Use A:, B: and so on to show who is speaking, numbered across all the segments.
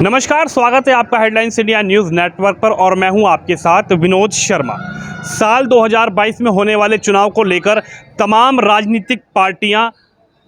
A: नमस्कार, स्वागत है आपका हेडलाइंस इंडिया न्यूज़ नेटवर्क पर और मैं हूं आपके साथ विनोद शर्मा। साल 2022 में होने वाले चुनाव को लेकर तमाम राजनीतिक पार्टियां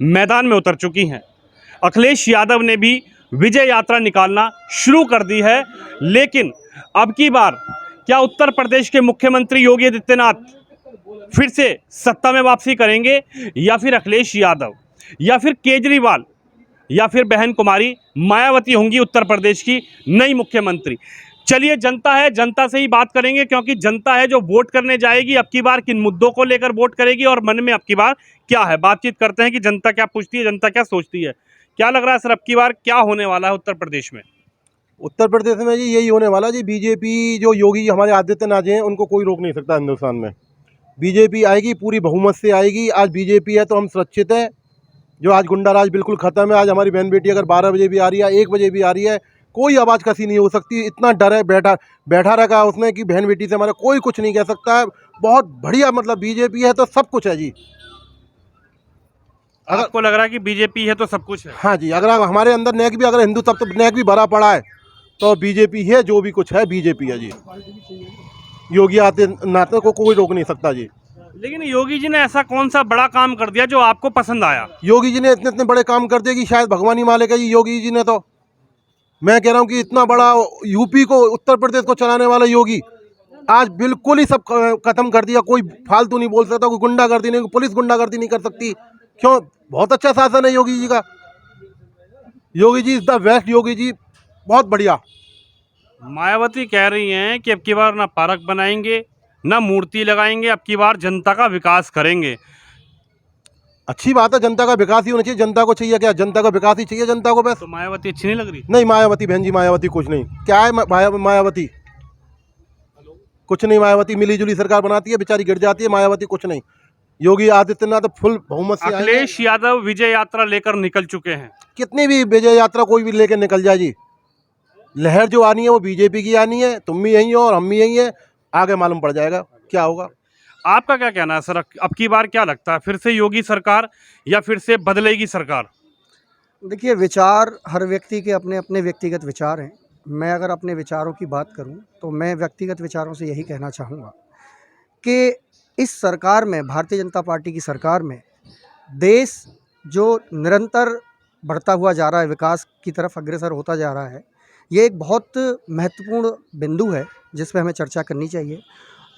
A: मैदान में उतर चुकी हैं। अखिलेश यादव ने भी विजय यात्रा निकालना शुरू कर दी है, लेकिन अब की बार क्या उत्तर प्रदेश के मुख्यमंत्री योगी आदित्यनाथ फिर से सत्ता में वापसी करेंगे, या फिर अखिलेश यादव, या फिर केजरीवाल, या फिर बहन कुमारी मायावती होंगी उत्तर प्रदेश की नई मुख्यमंत्री। चलिए, जनता है, जनता से ही बात करेंगे, क्योंकि जनता है जो वोट करने जाएगी। अब की बार किन मुद्दों को लेकर वोट करेगी और मन में अब की बार क्या है। बातचीत करते हैं कि जनता क्या पूछती है, जनता क्या सोचती है। क्या लग रहा है सर, अब की बार क्या होने वाला है उत्तर प्रदेश में?
B: उत्तर प्रदेश में जी यही होने वाला जी। बीजेपी जो योगी जी हमारे आदित्यनाथ जी हैं, उनको कोई रोक नहीं सकता हिंदुस्तान में। बीजेपी आएगी, पूरी बहुमत से आएगी। आज बीजेपी है तो हम सुरक्षित हैं। जो आज गुंडाराज बिल्कुल ख़त्म है। आज हमारी बहन बेटी अगर 12 बजे भी आ रही है, 1 बजे भी आ रही है, कोई आवाज़ कसी नहीं हो सकती। इतना डर है, बैठा रखा है उसने कि बहन बेटी से हमारा कोई कुछ नहीं कह सकता है। बहुत बढ़िया, मतलब बीजेपी है तो सब कुछ है जी।
A: अगर आपको लग रहा है कि बीजेपी है तो सब कुछ है?
B: हाँ जी, अगर हमारे अंदर नेक भी, अगर हिंदू तब तो नेक भी भरा पड़ा है, तो बीजेपी है। जो भी कुछ है बीजेपी है जी। योगी आदित्यनाथ को कोई रोक नहीं सकता जी।
A: लेकिन योगी जी ने ऐसा कौन सा बड़ा काम कर दिया जो आपको पसंद आया?
B: योगी जी ने इतने इतने बड़े काम कर दिए कि शायद भगवान ही मालिक है जी। योगी जी ने तो, मैं कह रहा हूँ कि इतना बड़ा यूपी को, उत्तर प्रदेश को चलाने वाला योगी आज बिल्कुल ही सब खत्म कर दिया। कोई फालतू नहीं बोल सकता, कोई गुंडागर्दी नहीं, पुलिस गुंडागर्दी नहीं कर सकती। क्यों? बहुत अच्छा शासन है योगी जी का। Yogi ji is the best. Yogi ji बहुत बढ़िया।
A: मायावती कह रही हैं कि अब की बार ना पार्क बनाएंगे, ना मूर्ति लगाएंगे, अब की बार जनता का विकास करेंगे।
B: अच्छी बात है, जनता का विकास ही होना चाहिए। जनता को चाहिए क्या? जनता का विकास ही चाहिए जनता को बस।
A: तो मायावती अच्छी नहीं लग रही?
B: नहीं, मायावती बहन जी, मायावती कुछ नहीं। क्या है मायावती? कुछ नहीं। मायावती मिली जुली सरकार बनाती है, बेचारी गिर जाती है। मायावती कुछ नहीं। योगी आदित्यनाथ फुल बहुमत से।
A: अखिलेश यादव विजय यात्रा लेकर निकल चुके हैं।
B: कितनी भी विजय यात्रा कोई भी लेकर निकल जाए जी, लहर जो आनी है वो बीजेपी की आनी है। तुम भी यही हो और हम भी यही हैं। आगे मालूम पड़ जाएगा क्या होगा।
A: आपका क्या कहना है सर, अब की बार क्या लगता है, फिर से योगी सरकार या फिर से बदलेगी सरकार?
C: देखिए, विचार हर व्यक्ति के अपने अपने व्यक्तिगत विचार हैं। मैं अगर अपने विचारों की बात करूं तो मैं व्यक्तिगत विचारों से यही कहना चाहूँगा कि इस सरकार में, भारतीय जनता पार्टी की सरकार में, देश जो निरंतर बढ़ता हुआ जा रहा है, विकास की तरफ अग्रसर होता जा रहा है, ये एक बहुत महत्वपूर्ण बिंदु है जिस पे हमें चर्चा करनी चाहिए।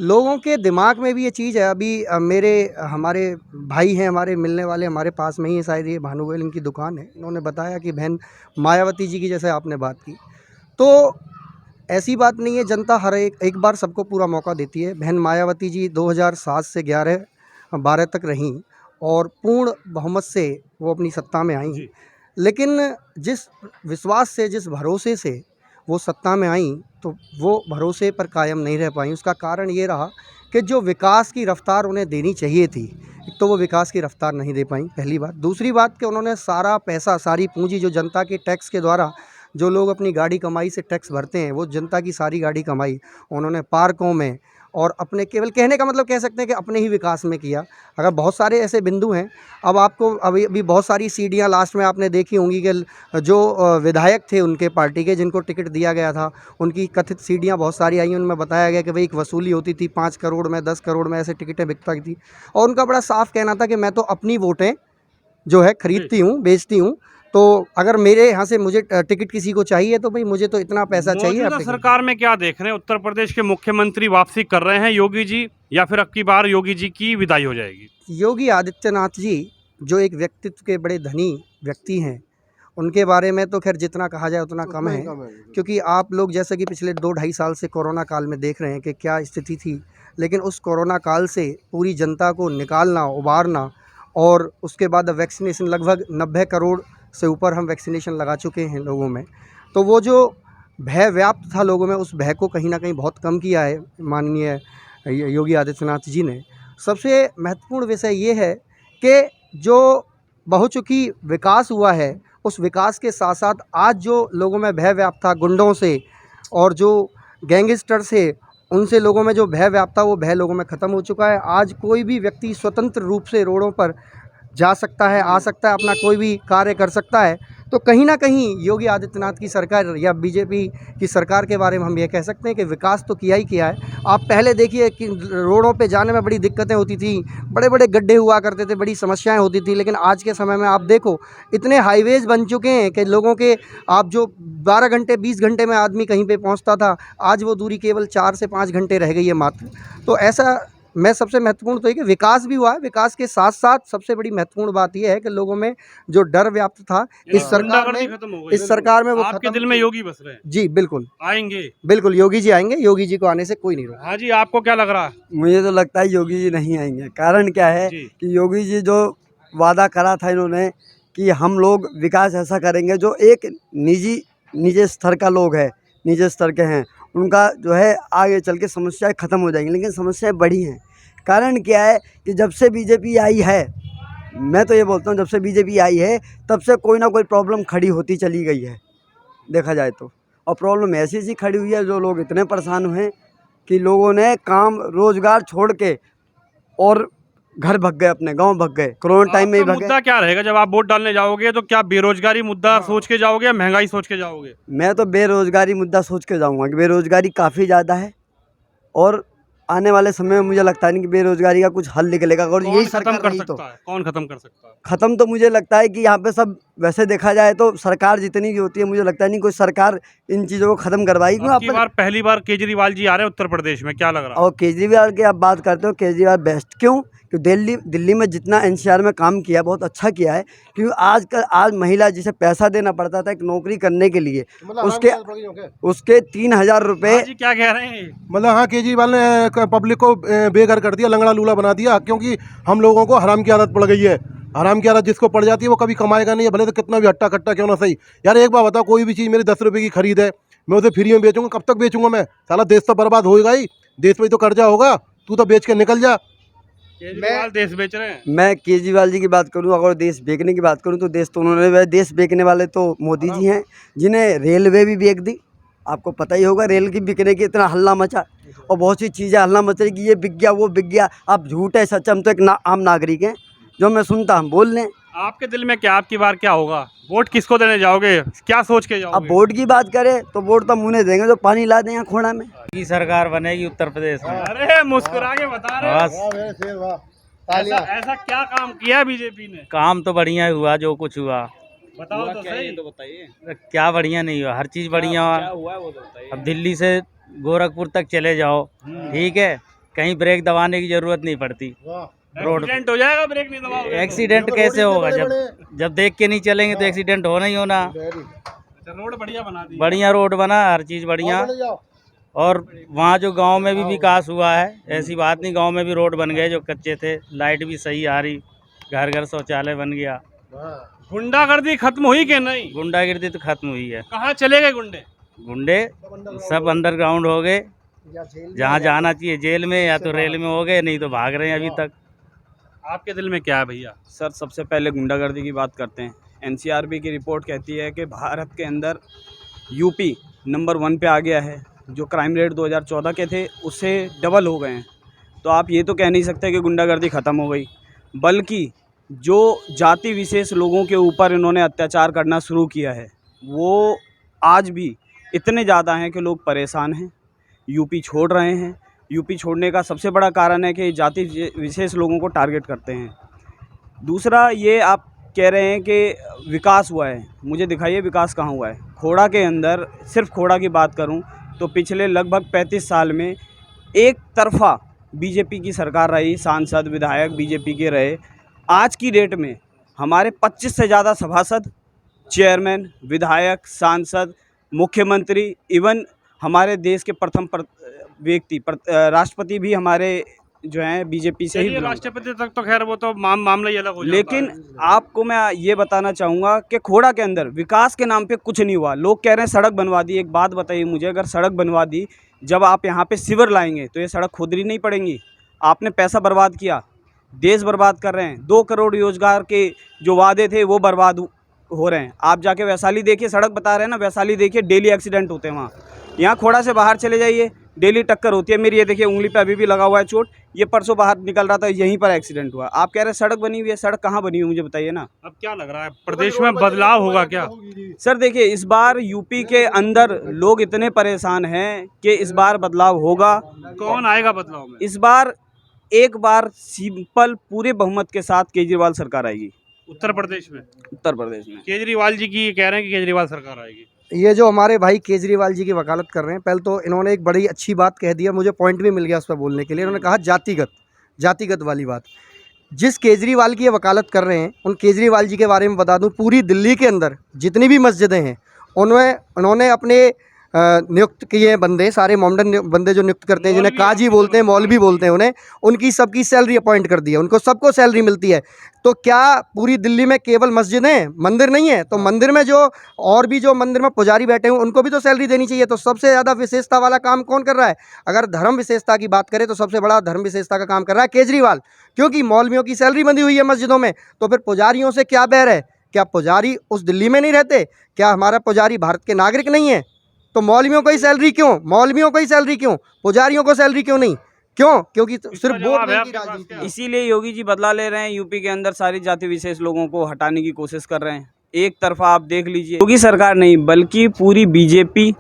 C: लोगों के दिमाग में भी ये चीज़ है। अभी हमारे भाई हैं, हमारे मिलने वाले, हमारे पास में ही शायद ये भानुगोयल इनकी दुकान है। इन्होंने बताया कि बहन मायावती जी की जैसे आपने बात की, तो ऐसी बात नहीं है। जनता हर एक बार सबको पूरा मौका देती है। बहन मायावती जी 2007 से 11-12 तक रहीं और पूर्ण बहुमत से वो अपनी सत्ता में आई। लेकिन जिस विश्वास से, जिस भरोसे से वो सत्ता में आई, तो वो भरोसे पर कायम नहीं रह पाई। उसका कारण ये रहा कि जो विकास की रफ्तार उन्हें देनी चाहिए थी, एक तो वो विकास की रफ्तार नहीं दे पाई, पहली बात। दूसरी बात कि उन्होंने सारा पैसा, सारी पूंजी जो जनता के टैक्स के द्वारा, जो लोग अपनी गाड़ी कमाई से टैक्स भरते हैं, वो जनता की सारी गाड़ी कमाई उन्होंने पार्कों में और अपने, केवल कहने का मतलब कह सकते हैं कि अपने ही विकास में किया। अगर बहुत सारे ऐसे बिंदु हैं, अब आपको अभी बहुत सारी सीढ़ियाँ लास्ट में आपने देखी होंगी कि जो विधायक थे उनके पार्टी के, जिनको टिकट दिया गया था, उनकी कथित सीढ़ियाँ बहुत सारी आई। उनमें बताया गया कि भाई एक वसूली होती थी 5 करोड़ में, 10 करोड़ में ऐसे टिकटें बिकता थी। और उनका बड़ा साफ कहना था कि मैं तो अपनी वोटें जो है खरीदती हूँ, बेचती हूँ, तो अगर मेरे यहाँ से मुझे टिकट किसी को चाहिए तो भाई मुझे तो इतना पैसा चाहिए।
A: मौजूदा सरकार में क्या देख रहे हैं, उत्तर प्रदेश के मुख्यमंत्री वापसी कर रहे हैं योगी जी, या फिर अब की बार योगी जी की विदाई हो जाएगी?
C: योगी आदित्यनाथ जी जो एक व्यक्तित्व के बड़े धनी व्यक्ति हैं, उनके बारे में तो खैर जितना कहा जाए उतना कम है। क्योंकि आप लोग जैसे कि पिछले 2-2.5 साल से कोरोना काल में देख रहे हैं कि क्या स्थिति थी। लेकिन उस कोरोना काल से पूरी जनता को निकालना, उबारना, और उसके बाद वैक्सीनेशन, लगभग 90 करोड़ से ऊपर हम वैक्सीनेशन लगा चुके हैं लोगों में। तो वो जो भय व्याप्त था लोगों में, उस भय को कहीं ना कहीं बहुत कम किया है माननीय योगी आदित्यनाथ जी ने। सबसे महत्वपूर्ण विषय ये है कि जो बहुचुकी विकास हुआ है, उस विकास के साथ साथ आज जो लोगों में भय व्याप्त था गुंडों से और जो गैंगस्टर से, उनसे लोगों में जो भय व्याप्त था, वो भय लोगों में ख़त्म हो चुका है। आज कोई भी व्यक्ति स्वतंत्र रूप से रोडों पर जा सकता है, आ सकता है, अपना कोई भी कार्य कर सकता है। तो कहीं ना कहीं योगी आदित्यनाथ की सरकार या बीजेपी की सरकार के बारे में हम ये कह सकते हैं कि विकास तो किया ही किया है। आप पहले देखिए कि रोडों पे जाने में बड़ी दिक्कतें होती थी, बड़े बड़े गड्ढे हुआ करते थे, बड़ी समस्याएं होती थी, लेकिन आज के समय में आप देखो इतने हाईवेज बन चुके हैं कि लोगों के, आप जो 12 घंटे 20 घंटे में आदमी कहीं पे पहुंचता था, आज वो दूरी केवल 4 से 5 घंटे रह गई है मात्र। तो ऐसा मैं सबसे महत्वपूर्ण तो ये कि विकास भी हुआ है, विकास के साथ साथ सबसे बड़ी महत्वपूर्ण बात यह है कि लोगों में जो डर व्याप्त था इस सरकार में,
A: खत्म हो गई।
C: इस सरकार में वो
A: आपके
C: खत्म।
A: दिल में योगी बस रहे हैं,
C: जी बिल्कुल,
A: आएंगे।
C: बिल्कुल योगी जी आएंगे, योगी जी को आने से कोई नहीं रोक।
A: हाँ जी, आपको क्या लग रहा है?
D: मुझे तो लगता है योगी जी नहीं आएंगे। कारण क्या है
A: जी।
D: कि योगी जी जो वादा करा था इन्होंने कि हम लोग विकास ऐसा करेंगे, जो एक निजी स्तर का लोग है, निजी स्तर के हैं, उनका जो है आगे चल के समस्याएं ख़त्म हो जाएंगी, लेकिन समस्याएं बढ़ी हैं। कारण क्या है कि जब से बीजेपी आई है, मैं तो ये बोलता हूँ जब से बीजेपी आई है तब से कोई ना कोई प्रॉब्लम खड़ी होती चली गई है देखा जाए तो। और प्रॉब्लम ऐसी सी खड़ी हुई है, जो लोग इतने परेशान हुए कि लोगों ने काम रोजगार छोड़ के और घर भग गए, अपने गांव भग गए, कोरोना टाइम में ही
A: आपका
D: भग गए।
A: मुद्दा क्या रहेगा जब आप वोट डालने जाओगे? तो क्या बेरोजगारी मुद्दा सोच के जाओगे या महंगाई सोच के जाओगे?
D: मैं तो बेरोजगारी मुद्दा सोच के जाऊंगा कि बेरोजगारी काफ़ी ज़्यादा है और आने वाले समय में मुझे लगता नहीं कि बेरोजगारी का कुछ हल निकलेगा। और
A: कौन
D: यही
A: खत्म
D: सरकार
A: कर
D: रही तो
A: सकता है? कौन खत्म कर सकता है?
D: ख़त्म तो मुझे लगता है कि यहाँ पे सब, वैसे देखा जाए तो सरकार जितनी भी होती है, मुझे लगता नहीं कोई सरकार इन चीज़ों को ख़त्म करवाएगी।
A: अब की बार पहली बार केजरीवाल जी आ रहे हैं उत्तर प्रदेश में, क्या लग रहा है?
D: और केजरीवाल की आप बात करते हो, केजरीवाल बेस्ट क्यों? क्योंकि दिल्ली में जितना एनसीआर में काम किया, बहुत अच्छा किया है। क्योंकि आज महिला जिसे पैसा देना पड़ता था एक नौकरी करने के लिए, उसके 3,000 रुपये।
A: हाँ जी, क्या कह रहे हैं?
B: मतलब हाँ, केजरीवाल ने पब्लिक को बेघर कर दिया, लंगड़ा लूला बना दिया, क्योंकि हम लोगों को हराम की आदत पड़ गई है। हराम की आदत जिसको पड़ जाती है वो कभी कमाएगा नहीं है, भले तो कितना भी हट्टा कट्टा क्यों ना सही। यार एक बार बताओ, कोई भी चीज़ मेरी 10 रुपये की खरीद है, मैं उसे फ्री में बेचूंगा, कब तक बेचूंगा मैं? साला देश तो बर्बाद होएगा ही, देश में तो कर्जा होगा, तू तो बेच के निकल जा।
A: केजरीवाल देश बेच रहे हैं।
D: मैं केजरीवाल जी की बात करूं, अगर देश बेचने की बात करूं तो देश तो उन्होंने, देश बेचने वाले तो मोदी जी हैं, जिन्हें रेलवे भी बेच दी। आपको पता ही होगा, रेल की बिकने की इतना हल्ला मचा, और बहुत सी चीज़ें हल्ला मच रही कि ये बिक गया, वो बिक गया। अब झूठ है सच, हम तो एक आम नागरिक हैं, जो मैं सुनता हम बोल लें।
A: आपके दिल में क्या, आपकी बार क्या होगा? वोट किसको देने जाओगे? क्या सोच के
D: अब
A: जाओगे?
D: वोट की बात करें तो वोट तो मुँह देंगे जो पानी ला दें यहाँ खोड़ा में।
E: की सरकार बनेगी उत्तर प्रदेश में।
A: अरे मुस्कुरा के बता रहे हैं।
E: बस
A: ऐसा क्या काम किया बीजेपी ने?
E: काम तो बढ़िया ही हुआ, जो कुछ हुआ।
A: बताओ तो सही।
E: बताइए क्या बढ़िया नहीं हुआ, हर चीज़ बढ़िया हुआ। अब दिल्ली से गोरखपुर तक चले जाओ, ठीक है, कहीं ब्रेक दबाने की जरूरत नहीं पड़ती। रोड
A: एक्सीडेंट हो जाएगा ब्रेक नहीं दबाओगे?
E: एक्सीडेंट कैसे होगा? जब देख के नहीं चलेंगे तो एक्सीडेंट होना ही होना।
A: अच्छा, रोड बढ़िया बना दी।
E: बढ़िया रोड बना, हर चीज़ बढ़िया। और वहाँ जो गांव में भी विकास हुआ है, ऐसी बात नहीं, गांव में भी रोड बन गए जो कच्चे थे, लाइट भी सही आ रही, घर घर शौचालय बन गया।
A: गुंडागर्दी खत्म हुई कि नहीं?
E: गुंडागिर्दी तो खत्म हुई है।
A: कहाँ चले गए गुंडे?
E: गुंडे सब अंडरग्राउंड हो गए, जहाँ जाना चाहिए जेल में या तो रेल में हो गए, नहीं तो भाग रहे हैं अभी तक।
A: आपके दिल में क्या है भैया?
F: सर, सबसे पहले गुंडागर्दी की बात करते हैं। एनसीआरबी की रिपोर्ट कहती है कि भारत के अंदर यूपी नंबर 1 पे आ गया है। जो क्राइम रेट 2014 के थे उससे डबल हो गए हैं। तो आप ये तो कह नहीं सकते कि गुंडागर्दी ख़त्म हो गई, बल्कि जो जाति विशेष लोगों के ऊपर इन्होंने अत्याचार करना शुरू किया है, वो आज भी इतने ज़्यादा हैं कि लोग परेशान हैं, यूपी छोड़ रहे हैं। यूपी छोड़ने का सबसे बड़ा कारण है कि जाति विशेष लोगों को टारगेट करते हैं। दूसरा, ये आप कह रहे हैं कि विकास हुआ है, मुझे दिखाइए विकास कहाँ हुआ है। खोड़ा के अंदर, सिर्फ खोड़ा की बात करूं तो पिछले लगभग 35 साल में एक तरफा बीजेपी की सरकार रही, सांसद विधायक बीजेपी के रहे। आज की डेट में हमारे 25 से ज़्यादा सभासद, चेयरमैन, विधायक, सांसद, मुख्यमंत्री, इवन हमारे देश के प्रथम व्यक्ति राष्ट्रपति भी हमारे जो हैं बीजेपी से ही।
A: राष्ट्रपति तक तो खैर वो तो मामला ही अलग हो जाता है।
F: लेकिन आपको मैं ये बताना चाहूँगा कि खोड़ा के अंदर विकास के नाम पे कुछ नहीं हुआ। लोग कह रहे हैं सड़क बनवा दी। एक बात बताइए मुझे, अगर सड़क बनवा दी, जब आप यहाँ पे सीवर लाएंगे तो ये सड़क खोदनी नहीं पड़ेंगी? आपने पैसा बर्बाद किया, देश बर्बाद कर रहे हैं। 2 करोड़ रोजगार के जो वादे थे वो बर्बाद हो रहे हैं। आप जाके वैशाली देखिए, सड़क बता रहे हैं ना, वैशाली देखिए, डेली एक्सीडेंट होते हैं वहाँ। यहाँ खोड़ा से बाहर चले जाइए, डेली टक्कर होती है मेरी। ये देखिए उंगली पे अभी भी लगा हुआ है चोट। ये परसों बाहर निकल रहा था, यहीं पर एक्सीडेंट हुआ। आप कह रहे हैं सड़क बनी हुई है, सड़क कहाँ बनी हुई मुझे बताइए ना।
A: अब क्या लग रहा है, प्रदेश में बदलाव होगा क्या?
F: सर देखिए, इस बार यूपी के अंदर लोग इतने परेशान हैं कि इस बार बदलाव होगा।
A: कौन आएगा बदलाव में?
F: इस बार एक बार सिंपल पूरे बहुमत के साथ केजरीवाल सरकार आएगी
A: उत्तर प्रदेश में।
F: उत्तर प्रदेश में।
A: केजरीवाल जी की कह रहे हैं कि केजरीवाल सरकार आएगी।
C: ये जो हमारे भाई केजरीवाल जी की वकालत कर रहे हैं, पहले तो इन्होंने एक बड़ी अच्छी बात कह दिया, मुझे पॉइंट भी मिल गया उस पर बोलने के लिए। इन्होंने कहा जातिगत वाली बात। जिस केजरीवाल की ये वकालत कर रहे हैं, उन केजरीवाल जी के बारे में बता दूं, पूरी दिल्ली के अंदर जितनी भी मस्जिदें हैं उन्होंने अपने नियुक्त किए बंदे, सारे मोमडन बंदे जो नियुक्त करते हैं, जिन्हें काजी बोलते हैं, मौलवी बोलते हैं, उन्हें उनकी सबकी सैलरी अपॉइंट कर दी है। उनको सबको सैलरी मिलती है। तो क्या पूरी दिल्ली में केवल मस्जिदें हैं, मंदिर नहीं है? तो मंदिर में जो और भी जो मंदिर में पुजारी बैठे हैं उनको भी तो सैलरी देनी चाहिए। तो सबसे ज़्यादा विशेषता वाला काम कौन कर रहा है? अगर धर्म विशेषता की बात करें तो सबसे बड़ा धर्म विशेषता का काम कर रहा है केजरीवाल, क्योंकि मौलवियों की सैलरी बंधी हुई है मस्जिदों में। तो फिर पुजारियों से क्या बैर है? क्या पुजारी उस दिल्ली में नहीं रहते? क्या हमारा पुजारी भारत के नागरिक नहीं है? तो मौलवियों को ही सैलरी क्यों? मौलवियों को ही सैलरी क्यों? पुजारियों को सैलरी क्यों नहीं? क्यों? क्योंकि सिर्फ वोट बैंक की राजनीति है।
F: इसीलिए योगी जी बदला ले रहे हैं। यूपी के अंदर सारी जाति विशेष लोगों को हटाने की कोशिश कर रहे हैं। एक तरफा आप देख लीजिए, योगी सरकार नहीं बल्कि पूरी बीजेपी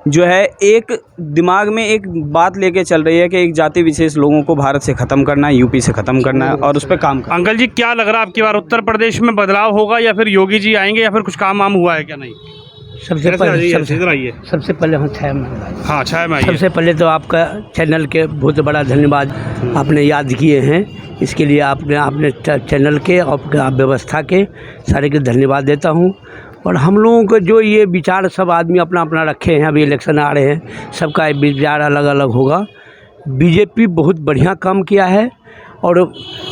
F: जो है एक दिमाग में एक बात लेके चल रही है कि एक जाति विशेष लोगों को भारत से ख़त्म करना है, यूपी से ख़त्म करना है और उस पर काम करना है।
A: अंकल जी, क्या लग रहा है आपकी बार उत्तर प्रदेश में बदलाव होगा या फिर योगी जी आएंगे या फिर कुछ काम वाम हुआ है क्या? नहीं,
G: सबसे
A: इधर आइए।
G: हम छाया में
A: हाँ, छाया में आइए।
G: सबसे पहले तो आपका चैनल के बहुत बड़ा धन्यवाद आपने याद किए हैं। इसके लिए आपने चैनल के और व्यवस्था के सारे के धन्यवाद देता हूँ। और हम लोगों को जो ये विचार सब आदमी अपना अपना रखे हैं, अभी इलेक्शन आ रहे हैं, सबका विचार अलग अलग होगा। बीजेपी बहुत बढ़िया काम किया है और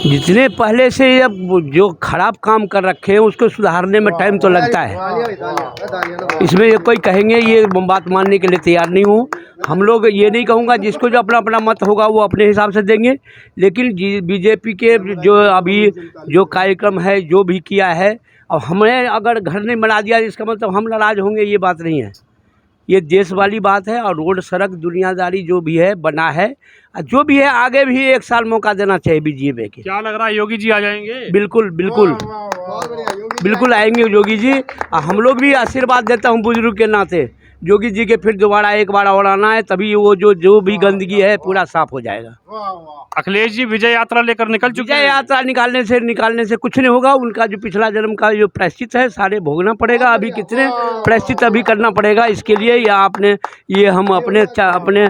G: जितने पहले से अब जो खराब काम कर रखे हैं उसको सुधारने में टाइम तो लगता है। इसमें ये कोई कहेंगे ये बात मानने के लिए तैयार नहीं हूँ। हम लोग ये नहीं कहूँगा, जिसको जो अपना अपना मत होगा वो अपने हिसाब से देंगे, लेकिन बीजेपी के जो अभी जो कार्यक्रम है, जो भी किया है, अब हमें अगर घर नहीं बना दिया इसका मतलब हम नाराज़ होंगे, ये बात नहीं है। ये देश वाली बात है और रोड सड़क दुनियादारी जो भी है बना है, जो भी है आगे भी 1 साल मौका देना चाहिए बीजेपी के।
A: क्या लग रहा है, योगी जी आ जाएंगे?
G: बिल्कुल बिल्कुल बिल्कुल आएंगे योगी जी। हम लोग भी आशीर्वाद देता हूँ बुजुर्ग के नाते, योगी जी के फिर दोबारा एक बार और आना है, तभी वो जो भी गंदगी है पूरा साफ हो जाएगा।
A: अखिलेश जी विजय यात्रा लेकर निकल चुके हैं।
G: विजय यात्रा निकालने से कुछ नहीं होगा। उनका जो पिछला जन्म का जो प्रायश्चित है सारे भोगना पड़ेगा। अभी कितने प्रायश्चित अभी करना पड़ेगा इसके लिए, या ये हम अपने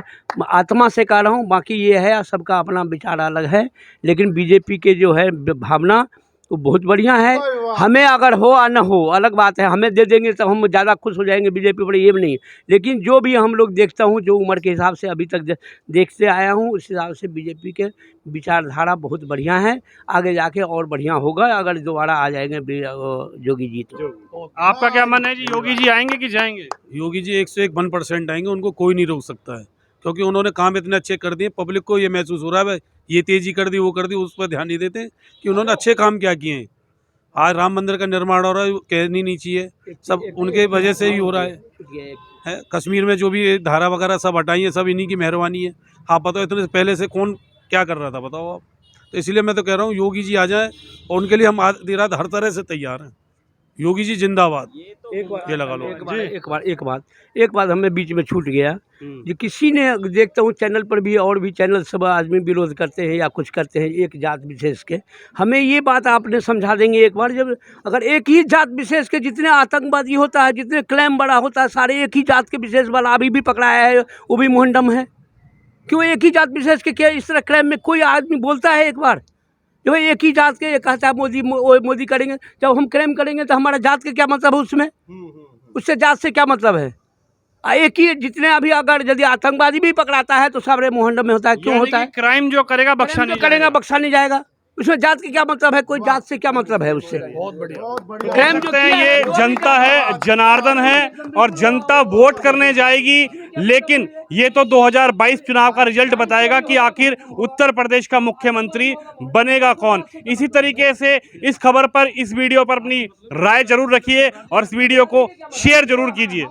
G: आत्मा से कह रहा हूँ। बाकी ये है सबका अपना विचार अलग है, लेकिन बीजेपी के जो है भावना वो बहुत बढ़िया है। हमें अगर हो या न हो अलग बात है, हमें दे देंगे तो हम ज़्यादा खुश हो जाएंगे बीजेपी पर, ये भी नहीं। लेकिन जो भी हम लोग देखता हूँ, जो उम्र के हिसाब से अभी तक देखते आया हूँ, उस हिसाब से बीजेपी के विचारधारा बहुत बढ़िया है। आगे जाके और बढ़िया होगा अगर दोबारा आ जाएंगे योगी जी। तो
A: आपका क्या मन है जी, योगी जी आएंगे कि जाएंगे?
H: योगी जी 101% आएंगे, उनको कोई नहीं रोक सकता है, क्योंकि उन्होंने काम इतने अच्छे कर दिए। पब्लिक को ये महसूस हो रहा है ये तेजी कर दी वो कर दी, उस पर ध्यान नहीं देते कि उन्होंने अच्छे काम क्या किए हैं। आज राम मंदिर का निर्माण हो रहा है, कहनी नहीं चाहिए, सब उनके वजह से ही हो रहा है। कश्मीर में जो भी धारा वगैरह सब हटाई है, सब इन्हीं की मेहरबानी है। आप बताओ इतने पहले से कौन क्या कर रहा था, बताओ आप। तो इसलिए मैं तो कह रहा हूँ योगी जी आ जाएं, और उनके लिए हम आधी रात हर तरह से तैयार हैं। योगी जी जिंदाबाद। ये लगा लो।
G: एक बात हमें बीच में छूट गया, जो किसी ने देखता हूँ चैनल पर भी और भी चैनल सब आदमी विरोध करते हैं या कुछ करते हैं एक जात विशेष के। हमें ये बात आपने समझा देंगे एक बार, जब अगर एक ही जात विशेष के जितने आतंकवादी होता है, जितने क्लेम बड़ा होता है, सारे एक ही जात के विशेष वाला अभी भी पकड़ाया है, वो भी मोहंडम है। क्यों एक ही जात विशेष के क्या इस तरह क्लेम में कोई आदमी बोलता है? एक बार जो एक ही जात के कहता है मोदी करेंगे, जब हम क्लेम करेंगे तो हमारा जात का क्या मतलब है उसमें? उससे जात से क्या मतलब है? एक ही जितने अभी अगर यदि आतंकवादी भी पकड़ाता है तो सारे मोहंडम में होता है। क्यों होता है?
A: क्राइम जो करेगा बख्शा
G: नहीं जाएगा। उसमें जात की क्या मतलब है? कोई जात से क्या मतलब है उससे?
A: क्राइम जो है ये जनता है, जनार्दन है, और जनता वोट करने जाएगी। लेकिन ये तो 2022 चुनाव का रिजल्ट बताएगा कि आखिर उत्तर प्रदेश का मुख्यमंत्री बनेगा कौन। इसी तरीके से इस खबर पर, इस वीडियो पर अपनी राय जरूर रखिए और इस वीडियो को शेयर जरूर कीजिए।